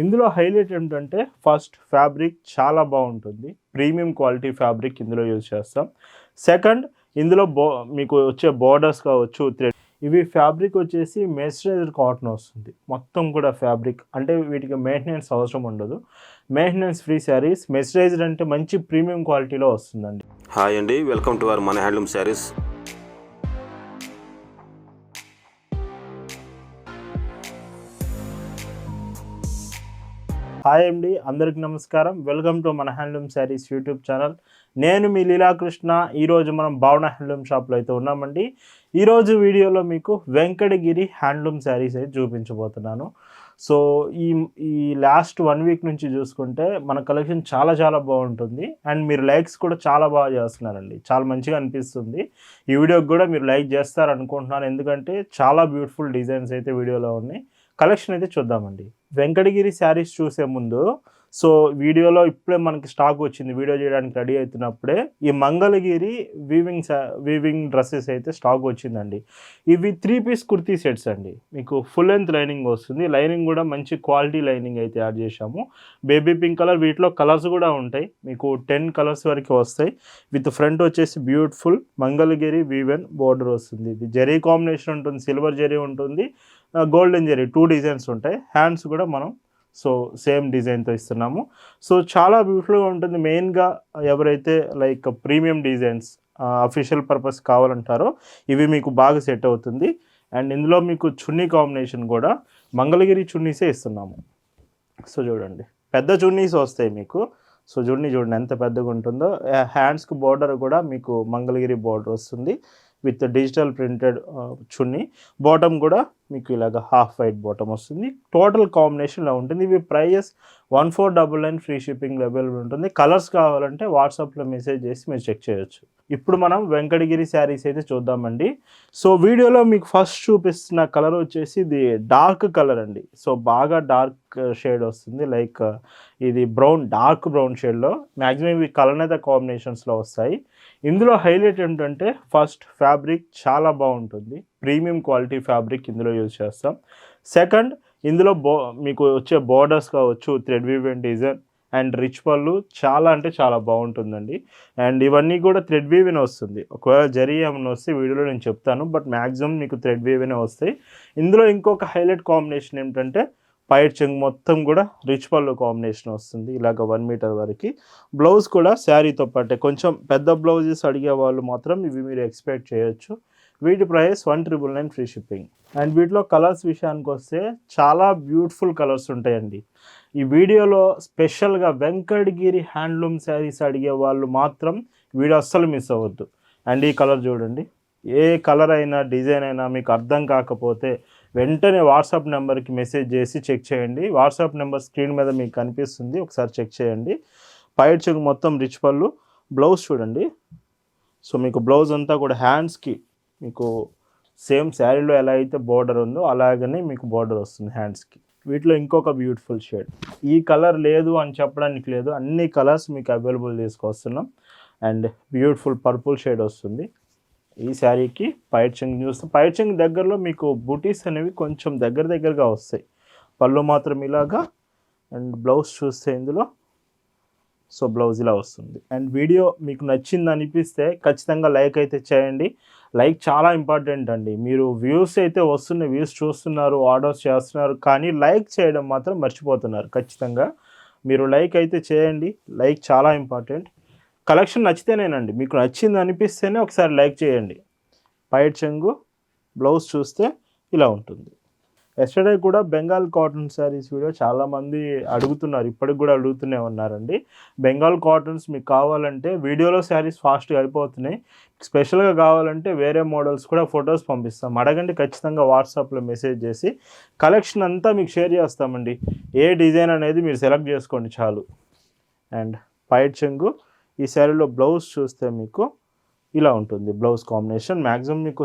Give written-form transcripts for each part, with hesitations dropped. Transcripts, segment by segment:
ఇందులో హైలైట్ ఏంటంటే first fabric చాలా బాగుంటుంది. ప్రీమియం క్వాలిటీ ఫ్యాబ్రిక్ ఇందులో యూజ్ చేస్తాం. సెకండ్ ఇందులో మీకు వచ్చే బోర్డర్స్ కావచ్చు, థ్రెడ్ ఇవి ఫ్యాబ్రిక్ వచ్చేసి మెర్సరైజ్డ్ కాటన్ వస్తుంది. మొత్తం కూడా ఫ్యాబ్రిక్ అంటే వీటికి మెయింటెనెన్స్ అవసరం ఉండదు. Maintenance free saris. మెర్సరైజ్డ్ అంటే మంచి ప్రీమియం క్వాలిటీలో వస్తుందండి. హాయ్ అండి, వెల్కమ్ టు అవర్ మన హ్యాండ్లూమ్ శారీస్. హాయ్ అండి, అందరికి నమస్కారం. వెల్కమ్ టు మన హ్యాండ్లూమ్ శారీస్ యూట్యూబ్ ఛానల్. నేను మీ లీలాకృష్ణ. ఈరోజు మనం భావన హ్యాండ్లూమ్ షాప్లో అయితే ఉన్నామండి. ఈరోజు వీడియోలో మీకు వెంకటగిరి హ్యాండ్లూమ్ శారీస్ అయితే చూపించబోతున్నాను. సో ఈ లాస్ట్ 1 వీక్ నుంచి చూసుకుంటే మన కలెక్షన్ చాలా చాలా బాగుంటుంది. అండ్ మీరు లైక్స్ కూడా చాలా బాగా చేస్తున్నారండి. చాలా మంచిగా అనిపిస్తుంది. ఈ వీడియోకి కూడా మీరు లైక్ చేస్తారనుకుంటున్నాను, ఎందుకంటే చాలా బ్యూటిఫుల్ డిజైన్స్ అయితే వీడియోలో ఉన్నాయి. కలెక్షన్ అయితే చూద్దామండి. వెంకటగిరి శారీస్ చూసే ముందు వీడియోలో ఇప్పుడే మనకి స్టాక్ వచ్చింది. వీడియో చేయడానికి రెడీ అవుతున్నప్పుడే ఈ మంగళగిరి వీవింగ్ డ్రెస్సెస్ అయితే స్టాక్ వచ్చిందండి. ఇవి 3 పీస్ కుర్తీ సెట్స్ అండి. మీకు ఫుల్ లెంత్ లైనింగ్ వస్తుంది. లైనింగ్ కూడా మంచి క్వాలిటీ లైనింగ్ అయితే యాడ్ చేశాము. బేబీ పింక్ కలర్, వీటిలో కలర్స్ కూడా ఉంటాయి. మీకు 10 కలర్స్ వరకు వస్తాయి. విత్ ఫ్రంట్ వచ్చేసి బ్యూటిఫుల్ మంగళగిరి వీవెన్ బోర్డర్ వస్తుంది. ఇది జరీ కాంబినేషన్ ఉంటుంది, సిల్వర్ జరీ ఉంటుంది, గోల్డెన్ జరీ 2 డిజైన్స్ ఉంటాయి. హ్యాండ్స్ కూడా మనం సేమ్ డిజైన్తో ఇస్తున్నాము. చాలా బ్యూటిఫుల్గా ఉంటుంది. మెయిన్గా ఎవరైతే like premium designs official purpose కావాలంటారో ఇవి మీకు బాగా సెట్ అవుతుంది. అండ్ ఇందులో మీకు చున్నీ కాంబినేషన్ కూడా మంగళగిరి చున్నీసే ఇస్తున్నాము. చూడండి, పెద్ద చున్నీస్ వస్తాయి మీకు. చున్నీ చూడండి ఎంత పెద్దగా ఉంటుందో. హ్యాండ్స్కి బోర్డర్ కూడా మీకు మంగళగిరి బోర్డర్ వస్తుంది with digital printed chunni. Bottom కూడా మీకు ఇలాగ హాఫ్ వైట్ బాటమ్ వస్తుంది. టోటల్ కాంబినేషన్లో ఉంటుంది. ఇవి ప్రైజెస్ 1499 ఫ్రీ షిప్పింగ్ అవైలబుల్ ఉంటుంది. కలర్స్ కావాలంటే వాట్సాప్లో మెసేజ్ చేసి మీరు చెక్ చేయొచ్చు. ఇప్పుడు మనం వెంకటగిరి శారీస్ అయితే చూద్దామండి. వీడియోలో మీకు ఫస్ట్ చూపిస్తున్న కలర్ వచ్చేసి ఇది డార్క్ కలర్ అండి. బాగా డార్క్ షేడ్ వస్తుంది. లైక్ ఇది డార్క్ బ్రౌన్ షేడ్లో. మ్యాక్సిమం ఇవి కలనేత కాంబినేషన్స్లో వస్తాయి. ఇందులో హైలైట్ ఏంటంటే ఫస్ట్ ఫ్యాబ్రిక్ చాలా బాగుంటుంది. ప్రీమియం క్వాలిటీ ఫ్యాబ్రిక్ ఇందులో యూజ్ చేస్తాం. సెకండ్ ఇందులో మీకు వచ్చే బోర్డర్స్ కావచ్చు, thread woven design and rich పళ్ళు చాలా అంటే చాలా బాగుంటుందండి. అండ్ ఇవన్నీ కూడా థ్రెడ్ వీవెన్ వస్తుంది. ఒకవేళ జరీ ఏమైనా వస్తే వీడియోలో నేను చెప్తాను, బట్ మ్యాక్సిమం మీకు థ్రెడ్ వీవెనే వస్తాయి. ఇందులో ఇంకొక హైలైట్ కాంబినేషన్ ఏమిటంటే పైట్ చెంగు మొత్తం కూడా రిచ్ పళ్ళు కాంబినేషన్ వస్తుంది. ఇలాగ 1 మీటర్ వరకు. బ్లౌజ్ కూడా శారీతో పాటే. కొంచెం పెద్ద బ్లౌజెస్ అడిగే వాళ్ళు మాత్రం ఇవి మీరు ఎక్స్పెక్ట్ చేయొచ్చు. వీటి ప్రైస్ 1999 ఫ్రీ షిప్పింగ్. అండ్ వీటిలో కలర్స్ విషయానికి వస్తే చాలా బ్యూటిఫుల్ కలర్స్ ఉంటాయండి. ఈ వీడియోలో స్పెషల్గా వెంకటగిరి హ్యాండ్లూమ్ శారీస్ అడిగే వాళ్ళు మాత్రం వీడియో అస్సలు మిస్ అవ్వద్దు. అండ్ ఈ కలర్ చూడండి. ఏ కలర్ అయినా డిజైన్ అయినా మీకు అర్థం కాకపోతే వెంటనే వాట్సాప్ నెంబర్కి మెసేజ్ చేసి చెక్ చేయండి. వాట్సాప్ నెంబర్ స్క్రీన్ మీద మీకు కనిపిస్తుంది, ఒకసారి చెక్ చేయండి. పైట్ చెంగు మొత్తం రిచ్ పళ్ళు. బ్లౌజ్ చూడండి. మీకు బ్లౌజ్ అంతా కూడా హ్యాండ్స్కి మీకు సేమ్ శారీలో ఎలా అయితే బోర్డర్ ఉందో అలాగనే మీకు బోర్డర్ వస్తుంది హ్యాండ్స్కి. వీటిలో ఇంకొక బ్యూటిఫుల్ షేడ్. ఈ కలర్ లేదు అని చెప్పడానికి లేదు, అన్ని కలర్స్ మీకు అవైలబుల్ తీసుకొస్తున్నాం. అండ్ బ్యూటిఫుల్ పర్పుల్ షేడ్ వస్తుంది ఈ శారీకి. పైట్ చెంగు చూస్తే పైట్ చెంగు దగ్గరలో మీకు బూటీస్ అనేవి కొంచెం దగ్గరగా వస్తాయి. పళ్ళు మాత్రం ఇలాగా. అండ్ బ్లౌజ్ చూస్తే ఇందులో బ్లౌజ్ ఇలా వస్తుంది. అండ్ వీడియో మీకు నచ్చింది అనిపిస్తే ఖచ్చితంగా లైక్ అయితే చేయండి. లైక్ చాలా ఇంపార్టెంట్ అండి. మీరు వ్యూస్ అయితే వస్తున్నాయి, వ్యూస్ చూస్తున్నారు, ఆర్డర్స్ చేస్తున్నారు, కానీ లైక్ చేయడం మాత్రం మర్చిపోతున్నారు. ఖచ్చితంగా మీరు లైక్ అయితే చేయండి. లైక్ చాలా ఇంపార్టెంట్. కలెక్షన్ నచ్చితేనేనండి, మీకు నచ్చింది అనిపిస్తేనే ఒకసారి లైక్ చేయండి. పైట్ చెంగు బ్లౌజ్ చూస్తే ఇలా ఉంటుంది. ఎస్టర్డే కూడా బెంగాల్ కాటన్ శారీస్ వీడియో చాలామంది అడుగుతున్నారు, ఇప్పటికి కూడా అడుగుతూనే ఉన్నారండి. బెంగాల్ కాటన్స్ మీకు కావాలంటే వీడియోలో శారీస్ ఫాస్ట్గా అయిపోతున్నాయి. స్పెషల్గా కావాలంటే వేరే మోడల్స్ కూడా ఫొటోస్ పంపిస్తాం. అడగండి, ఖచ్చితంగా వాట్సాప్లో మెసేజ్ చేసి కలెక్షన్ అంతా మీకు షేర్ చేస్తామండి. ఏ డిజైన్ అనేది మీరు సెలెక్ట్ చేసుకోండి చాలు. అండ్ పైట్ చెంగు ఈ శారీలో బ్లౌజ్ చూస్తే మీకు ఇలా ఉంటుంది. బ్లౌజ్ కాంబినేషన్ మ్యాక్సిమం మీకు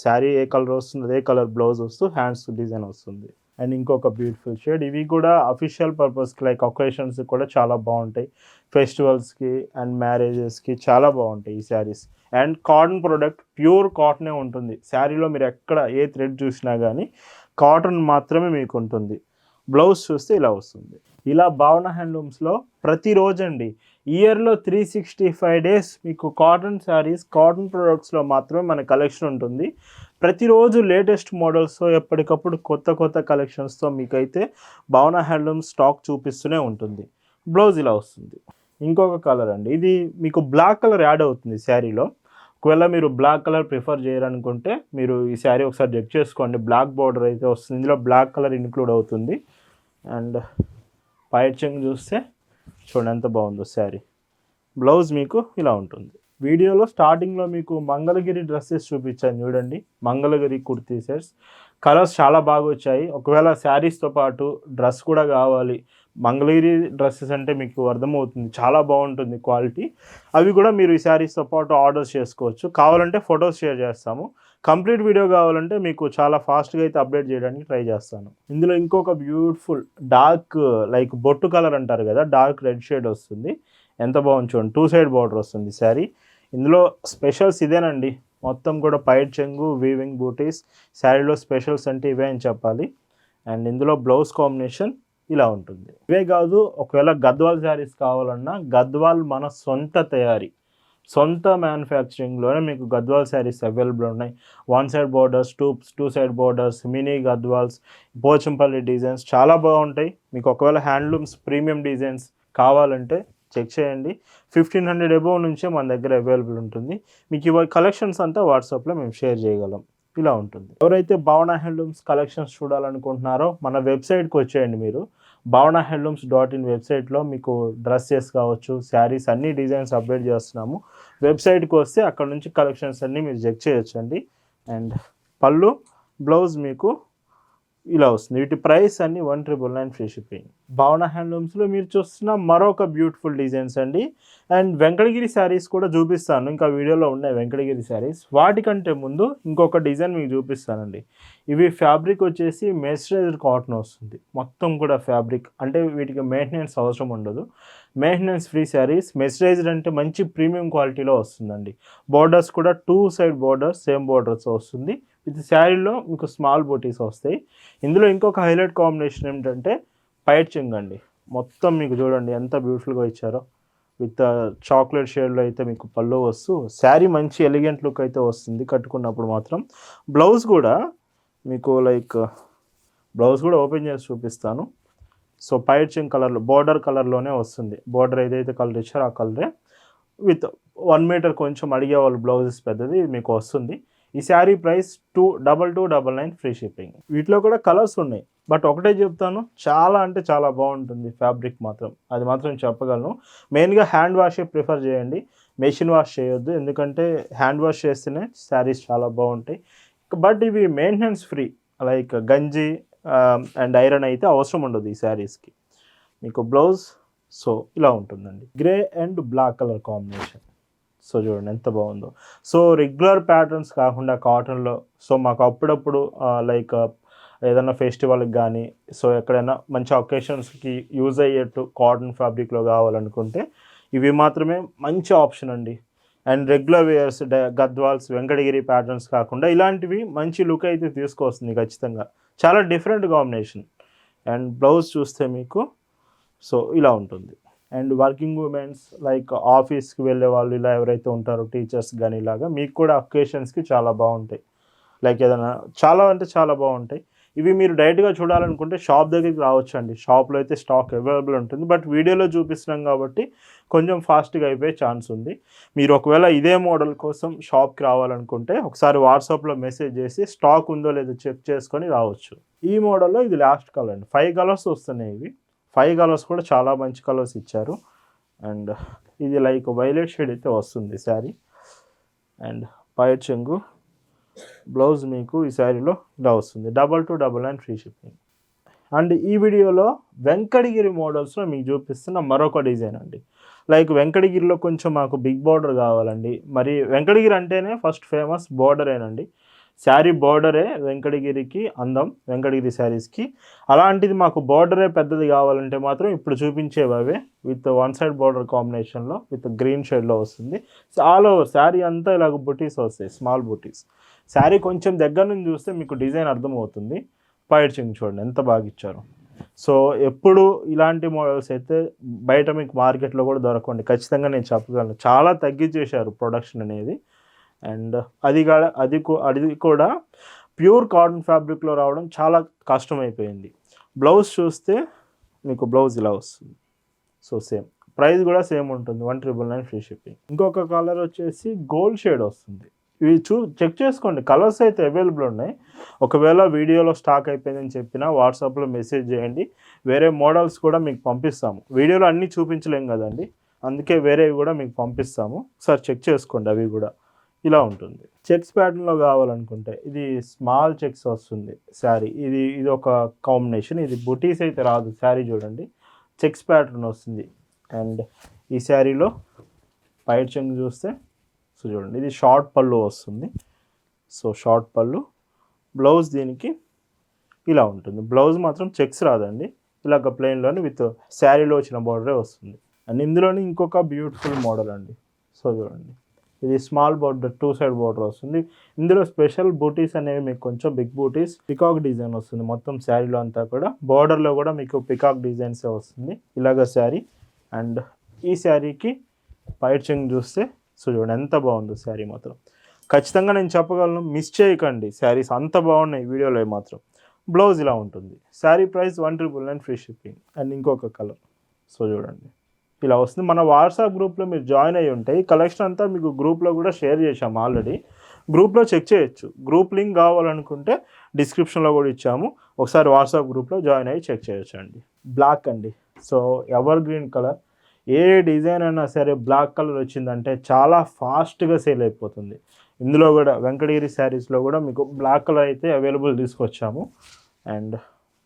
శారీ ఏ కలర్ వస్తుంది అదే కలర్ బ్లౌజ్ వస్తూ హ్యాండ్స్ డిజైన్ వస్తుంది. అండ్ ఇంకొక బ్యూటిఫుల్ షేడ్. ఇవి కూడా అఫీషియల్ పర్పస్కి లైక్ ఒకేషన్స్కి కూడా చాలా బాగుంటాయి. ఫెస్టివల్స్కి అండ్ మ్యారేజెస్కి చాలా బాగుంటాయి ఈ saris. And cotton product, pure కాటనే ఉంటుంది. శారీలో మీరు ఎక్కడ ఏ థ్రెడ్ చూసినా కానీ కాటన్ మాత్రమే మీకు ఉంటుంది. బ్లౌజ్ చూస్తే ఇలా వస్తుంది. ఇలా భావన హ్యాండ్లూమ్స్లో ప్రతిరోజు అండి, ఇయర్లో 365 days మీకు కాటన్ శారీస్, కాటన్ ప్రొడక్ట్స్లో మాత్రమే మన కలెక్షన్ ఉంటుంది. ప్రతిరోజు లేటెస్ట్ మోడల్స్తో ఎప్పటికప్పుడు కొత్త కొత్త కలెక్షన్స్తో మీకైతే భావన హ్యాండ్లూమ్స్ స్టాక్ చూపిస్తూనే ఉంటుంది. బ్లౌజ్ ఇలా వస్తుంది. ఇంకొక కలర్ అండి, ఇది మీకు బ్లాక్ కలర్ యాడ్ అవుతుంది శారీలో. ఒకవేళ మీరు బ్లాక్ కలర్ ప్రిఫర్ చేయాలనుకుంటే మీరు ఈ శారీ ఒకసారి చెక్ చేసుకోండి. బ్లాక్ బార్డర్ అయితే వస్తుంది, ఇందులో బ్లాక్ కలర్ ఇంక్లూడ్ అవుతుంది. అండ్ పైట్ చెంగు చూస్తే చూడండి ఎంత బాగుందో శారీ. బ్లౌజ్ మీకు ఇలా ఉంటుంది. వీడియోలో స్టార్టింగ్లో మీకు మంగళగిరి డ్రెస్సెస్ చూపించాను చూడండి, మంగళగిరి కుర్తీ సెట్స్. కలర్స్ చాలా బాగా వచ్చాయి. ఒకవేళ శారీస్తో పాటు డ్రెస్ కూడా కావాలి, మంగళగిరి డ్రెస్సెస్ అంటే మీకు అర్థమవుతుంది, చాలా బాగుంటుంది క్వాలిటీ. అవి కూడా మీరు ఈ శారీస్తో పాటు ఆర్డర్స్ చేసుకోవచ్చు. కావాలంటే ఫొటోస్ షేర్ చేస్తాము. కంప్లీట్ వీడియో కావాలంటే మీకు చాలా ఫాస్ట్గా అయితే అప్డేట్ చేయడానికి ట్రై చేస్తాను. ఇందులో ఇంకొక బ్యూటిఫుల్ డార్క్ లైక్ బొట్టు కలర్ అంటారు కదా, డార్క్ రెడ్ షేడ్ వస్తుంది. ఎంత బాగుంది చూడండి, 2 side బార్డర్ వస్తుంది శారీ. ఇందులో స్పెషల్స్ ఇదేనండి, మొత్తం కూడా పైట్ చెంగు, వీవింగ్ బూటీస్. శారీలో స్పెషల్స్ అంటే ఇవే అని చెప్పాలి. అండ్ ఇందులో బ్లౌజ్ కాంబినేషన్ ఇలా ఉంటుంది. ఇవే కాదు, ఒకవేళ గద్వాల్ శారీస్ కావాలన్నా గద్వాల్ మన సొంత తయారీ, సొంత మ్యానుఫ్యాక్చరింగ్లోనే మీకు గద్వాల్ శారీస్ అవైలబుల్ ఉన్నాయి. 1 side borders, 2 side borders, mini Gadwals, Pochampally designs చాలా బాగుంటాయి. మీకు ఒకవేళ హ్యాండ్లూమ్స్ ప్రీమియం డిజైన్స్ కావాలంటే చెక్ చేయండి. 1500 అబోవ్ నుంచే మన దగ్గర అవైలబుల్ ఉంటుంది. మీకు ఇవ కలెక్షన్స్ అంతా వాట్సాప్లో మేము షేర్ చేయగలం. ఇలా ఉంటుంది. ఎవరైతే భావన హ్యాండ్లూమ్స్ కలెక్షన్స్ చూడాలనుకుంటున్నారో మన వెబ్సైట్కి వచ్చేయండి. మీరు bhavanahandlooms.in వెబ్సైట్లో మీకు డ్రెస్సెస్ కావచ్చు, శారీస్ అన్ని డిజైన్స్ అప్డేట్ చేస్తున్నాము. వెబ్సైట్కి వస్తే అక్కడ నుంచి కలెక్షన్స్ అన్నీ మీరు చెక్ చేయొచ్చండి. అండ్ పళ్ళు, బ్లౌజ్ మీకు ఇలా వస్తుంది. వీటి ప్రైస్ అన్ని 1999 ఫ్రీ షిప్పింగ్. భావన హ్యాండ్లూమ్స్లో మీరు చూస్తున్న మరొక బ్యూటిఫుల్ డిజైన్స్ అండి. అండ్ వెంకటగిరి శారీస్ కూడా చూపిస్తాను, ఇంకా వీడియోలో ఉన్నాయి వెంకటగిరి శారీస్. వాటికంటే ముందు ఇంకొక డిజైన్ మీకు చూపిస్తానండి. ఇవి ఫ్యాబ్రిక్ వచ్చేసి మెర్సరైజ్డ్ కాటన్ వస్తుంది, మొత్తం కూడా ఫ్యాబ్రిక్. అంటే వీటికి మెయింటెనెన్స్ అవసరం ఉండదు, మెయింటెనెన్స్ ఫ్రీ శారీస్. మెర్సరైజ్డ్ అంటే మంచి ప్రీమియం క్వాలిటీలో వస్తుందండి. బార్డర్స్ కూడా 2 side బార్డర్స్, సేమ్ బార్డర్స్ వస్తుంది. విత్ శారీలో మీకు స్మాల్ బూటీస్ వస్తాయి. ఇందులో ఇంకొక హైలైట్ కాంబినేషన్ ఏమిటంటే పైట్ చెంగు అండి. మొత్తం మీకు చూడండి ఎంత బ్యూటిఫుల్గా ఇచ్చారో. విత్ చాక్లెట్ షేడ్లో అయితే మీకు పళ్ళు వస్తూ శారీ మంచి ఎలిగెంట్ లుక్ అయితే వస్తుంది కట్టుకున్నప్పుడు మాత్రం. బ్లౌజ్ కూడా మీకు లైక్ బ్లౌజ్ కూడా ఓపెన్ చేసి చూపిస్తాను. సో పైట్ చెంగు కలర్లో, బార్డర్ కలర్లోనే వస్తుంది. బార్డర్ ఏదైతే కలర్ ఇచ్చారో ఆ కలరే. విత్ 1 meter కొంచెం అడిగే వాళ్ళు బ్లౌజెస్ పెద్దది మీకు వస్తుంది. ఈ శారీ ప్రైస్ 2299 ఫ్రీ షిప్పింగ్. వీటిలో కూడా కలర్స్ ఉన్నాయి, బట్ ఒకటే చెప్తాను, చాలా అంటే చాలా బాగుంటుంది ఫ్యాబ్రిక్ మాత్రం, అది మాత్రం చెప్పగలను. మెయిన్గా హ్యాండ్ వాషే ప్రిఫర్ చేయండి, మెషిన్ వాష్ చేయొద్దు. ఎందుకంటే హ్యాండ్ వాష్ చేస్తేనే శారీస్ చాలా బాగుంటాయి. బట్ ఇవి మెయింటెనెన్స్ ఫ్రీ, లైక్ గంజి అండ్ ఐరన్ అయితే అవసరం ఉండదు ఈ శారీస్కి. మీకు బ్లౌజ్ సో ఇలా ఉంటుందండి. Grey and black colour combination. So చూడండి ఎంత బాగుందో. సో రెగ్యులర్ ప్యాటర్న్స్ కాకుండా కాటన్లో, సో మాకు అప్పుడప్పుడు లైక్ ఏదైనా ఫెస్టివల్కి కానీ, సో ఎక్కడైనా మంచి ఒకేషన్స్కి యూజ్ అయ్యేట్టు కాటన్ ఫ్యాబ్రిక్లో కావాలనుకుంటే ఇవి మాత్రమే మంచి ఆప్షన్ అండి. And regular వేయర్స్, Gadwals, Venkatagiri patterns కాకుండా ఇలాంటివి మంచి లుక్ అయితే తీసుకొస్తుంది ఖచ్చితంగా. చాలా డిఫరెంట్ కాంబినేషన్. అండ్ బ్లౌజ్ చూస్తే మీకు సో ఇలా ఉంటుంది. అండ్ వర్కింగ్ ఉమెన్స్ లైక్ ఆఫీస్కి వెళ్ళే వాళ్ళు ఇలా ఎవరైతే ఉంటారో, టీచర్స్ కానీ ఇలాగా మీకు కూడా అకేషన్స్కి చాలా బాగుంటాయి. లైక్ ఏదైనా చాలా అంటే చాలా బాగుంటాయి. ఇవి మీరు డైరెక్ట్గా చూడాలనుకుంటే షాప్ దగ్గరికి రావచ్చు అండి. షాప్లో అయితే స్టాక్ అవైలబుల్ ఉంటుంది, బట్ వీడియోలో చూపిస్తున్నాం కాబట్టి కొంచెం ఫాస్ట్గా అయిపోయే ఛాన్స్ ఉంది. మీరు ఒకవేళ ఇదే మోడల్ కోసం షాప్కి రావాలనుకుంటే ఒకసారి వాట్సాప్లో మెసేజ్ చేసి స్టాక్ ఉందో లేదో చెక్ చేసుకొని రావచ్చు. ఈ మోడల్లో ఇది లాస్ట్ కలర్ అండి. 5 colours వస్తున్నాయి. ఇవి 5 colours కూడా చాలా మంచి కలర్స్ ఇచ్చారు. అండ్ ఇది లైక్ వైలెట్ షేడ్ అయితే వస్తుంది శారీ. అండ్ పైట్ చెంగు, బ్లౌజ్ మీకు ఈ శారీలో ఇలా వస్తుంది. 2299 ఫ్రీ షిప్పింగ్. అండ్ ఈ వీడియోలో వెంకటగిరి మోడల్స్లో మీకు చూపిస్తున్న మరొక డిజైన్ అండి. లైక్ వెంకటగిరిలో కొంచెం మాకు బిగ్ బార్డర్ కావాలండి. మరి వెంకటగిరి అంటేనే ఫస్ట్ ఫేమస్ బార్డరేనండి. శారీ బార్డరే వెంకటగిరికి అందం, వెంకటగిరి శారీస్కి. అలాంటిది మాకు బార్డరే పెద్దది కావాలంటే మాత్రం ఇప్పుడు చూపించేవే విత్ 1 side బార్డర్ కాంబినేషన్లో విత్ గ్రీన్ షేడ్లో వస్తుంది. ఆల్ ఓవర్ శారీ అంతా ఇలాగ బుటీస్ వస్తాయి, స్మాల్ బుటీస్. శారీ కొంచెం దగ్గర నుంచి చూస్తే మీకు డిజైన్ అర్థమవుతుంది. పైట్ చెంగు చూడండి ఎంత బాగా ఇచ్చారు. సో ఎప్పుడు ఇలాంటి మోడల్స్ అయితే బయట మీకు మార్కెట్లో కూడా దొరకండి, ఖచ్చితంగా నేను చెప్పగలను. చాలా తగ్గించేశారు ప్రొడక్షన్ అనేది. అండ్ అది కూడా ప్యూర్ కాటన్ ఫ్యాబ్రిక్లో రావడం చాలా కష్టమైపోయింది. బ్లౌజ్ చూస్తే మీకు బ్లౌజ్ ఇలా వస్తుంది. సో సేమ్ ప్రైస్ కూడా సేమ్ ఉంటుంది, 1999 ఫ్రీ షిప్పింగ్. ఇంకొక కలర్ వచ్చేసి గోల్డ్ షేడ్ వస్తుంది. ఇవి చెక్ చేసుకోండి, కలర్స్ అయితే అవైలబుల్ ఉన్నాయి. ఒకవేళ వీడియోలో స్టాక్ అయిపోయిందని చెప్పినా వాట్సాప్లో మెసేజ్ చేయండి, వేరే మోడల్స్ కూడా మీకు పంపిస్తాము. వీడియోలో అన్నీ చూపించలేం కదండి, అందుకే వేరేవి కూడా మీకు పంపిస్తాము. ఒకసారి చెక్ చేసుకోండి. అవి కూడా ఇలా ఉంటుంది. చెక్స్ ప్యాటర్న్లో కావాలనుకుంటే ఇది స్మాల్ చెక్స్ వస్తుంది శారీ. ఇది ఒక కాంబినేషన్. ఇది బుటీస్ అయితే రాదు శారీ, చూడండి చెక్స్ ప్యాటర్న్ వస్తుంది. అండ్ ఈ శారీలో పైట్ చెంగు చూస్తే సో చూడండి, ఇది షార్ట్ పళ్ళు వస్తుంది. సో షార్ట్ పళ్ళు, బ్లౌజ్ దీనికి ఇలా ఉంటుంది. బ్లౌజ్ మాత్రం చెక్స్ రాదండి, ఇలాగ ప్లెయిన్లోని విత్ శారీలో వచ్చిన బార్డరే వస్తుంది. అండ్ ఇందులోని ఇంకొక బ్యూటిఫుల్ మోడల్ అండి. సో చూడండి, ఇది స్మాల్ బార్డర్, 2 సైడ్ బార్డర్ వస్తుంది. ఇందులో స్పెషల్ బూటీస్ అనేవి మీకు కొంచెం బిగ్ బూటీస్, పికాక్ డిజైన్ వస్తుంది మొత్తం శారీలో అంతా కూడా. బార్డర్లో కూడా మీకు పికాక్ డిజైన్సే వస్తుంది ఇలాగ శారీ. అండ్ ఈ శారీకి పైట్ చెంగు చూస్తే సో చూడండి ఎంత బాగుందో శారీ మాత్రం. ఖచ్చితంగా నేను చెప్పగలను, మిస్ చేయకండి, శారీస్ అంత బాగున్నాయి వీడియోలో మాత్రం. బ్లౌజ్ ఇలా ఉంటుంది. Sari price 1999 free shipping. And ఇంకొక కలర్ సో చూడండి ఇలా వస్తుంది. మన వాట్సాప్ గ్రూప్లో మీరు జాయిన్ అయ్యి ఉంటే ఈ కలెక్షన్ అంతా మీకు గ్రూప్లో కూడా షేర్ చేశాము ఆల్రెడీ. గ్రూప్లో చెక్ చేయొచ్చు. గ్రూప్ లింక్ కావాలనుకుంటే డిస్క్రిప్షన్లో కూడా ఇచ్చాము, ఒకసారి వాట్సాప్ గ్రూప్లో జాయిన్ అయ్యి చెక్ చేయొచ్చు అండి. బ్లాక్ అండి, సో ఎవర్ గ్రీన్ కలర్. ఏ డిజైన్ అయినా సరే బ్లాక్ కలర్ వచ్చిందంటే చాలా ఫాస్ట్గా సేల్ అయిపోతుంది. ఇందులో కూడా వెంకటగిరి శారీస్లో కూడా మీకు బ్లాక్ కలర్ అయితే అవైలబుల్ తీసుకొచ్చాము. అండ్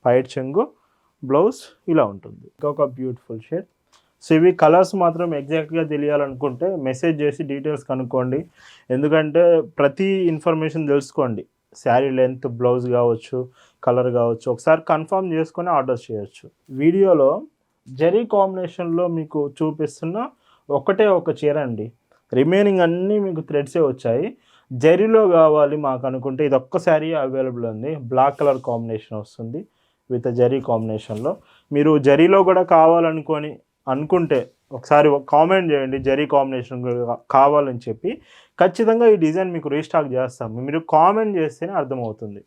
పైట్ చెంగు, బ్లౌజ్ ఇలా ఉంటుంది. ఇంకొక బ్యూటిఫుల్ షేడ్. సో ఇవి కలర్స్ మాత్రం ఎగ్జాక్ట్గా తెలియాలనుకుంటే మెసేజ్ చేసి డీటెయిల్స్ కనుక్కోండి, ఎందుకంటే ప్రతి ఇన్ఫర్మేషన్ తెలుసుకోండి. శారీ లెంత్, బ్లౌజ్ కావచ్చు, కలర్ కావచ్చు, ఒకసారి కన్ఫర్మ్ చేసుకొని ఆర్డర్ చేయొచ్చు. వీడియోలో జరీ కాంబినేషన్లో మీకు చూపిస్తున్న ఒకటే ఒక చీర అండి, రిమైనింగ్ అన్నీ మీకు థ్రెడ్సే వచ్చాయి. జరీలో కావాలి మాకు అనుకుంటే ఇది ఒక్క శారీ అవైలబుల్ ఉంది. బ్లాక్ కలర్ కాంబినేషన్ వస్తుంది విత్ జరీ కాంబినేషన్లో. మీరు జరీలో కూడా అనుకుంటే ఒకసారి కామెంట్ చేయండి, జరీ కాంబినేషన్ కావాలని చెప్పి. ఖచ్చితంగా ఈ డిజైన్ మీకు రీస్టాక్ చేస్తాము, మీరు కామెంట్ చేస్తేనే అర్థమవుతుంది.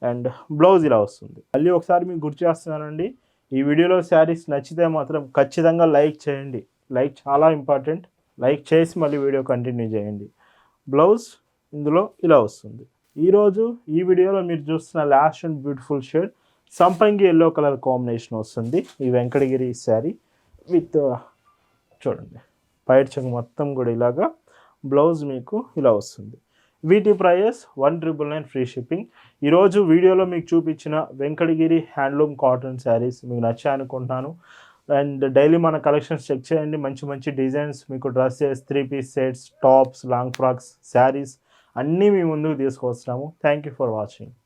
అండ్ బ్లౌజ్ ఇలా వస్తుంది. మళ్ళీ ఒకసారి మీకు గుర్తు చేస్తున్నానండి, ఈ వీడియోలో శారీస్ నచ్చితే మాత్రం ఖచ్చితంగా లైక్ చేయండి. లైక్ చాలా ఇంపార్టెంట్. లైక్ చేసి మళ్ళీ వీడియో కంటిన్యూ చేయండి. బ్లౌజ్ ఇందులో ఇలా వస్తుంది. ఈరోజు ఈ వీడియోలో మీరు చూస్తున్న లాస్ట్ అండ్ బ్యూటిఫుల్ షేడ్ సంపంగి ఎల్లో కలర్ కాంబినేషన్ వస్తుంది. ఈ వెంకటగిరి శారీ విత్ చూడండి పైట్ చెంగు మొత్తం కూడా ఇలాగా, బ్లౌజ్ మీకు ఇలా వస్తుంది. వీటి ప్రైస్ 1999 ఫ్రీ షిప్పింగ్. ఈరోజు వీడియోలో మీకు చూపించిన వెంకటగిరి హ్యాండ్లూమ్ కాటన్ శారీస్ మీకు నచ్చాయి అనుకుంటున్నాను. అండ్ డైలీ మన కలెక్షన్స్ చెక్ చేయండి, మంచి మంచి డిజైన్స్ మీకు dresses, 3 piece sets, tops, long frocks, saris అన్నీ మీ ముందుకు తీసుకొస్తున్నాము. Thank you for watching.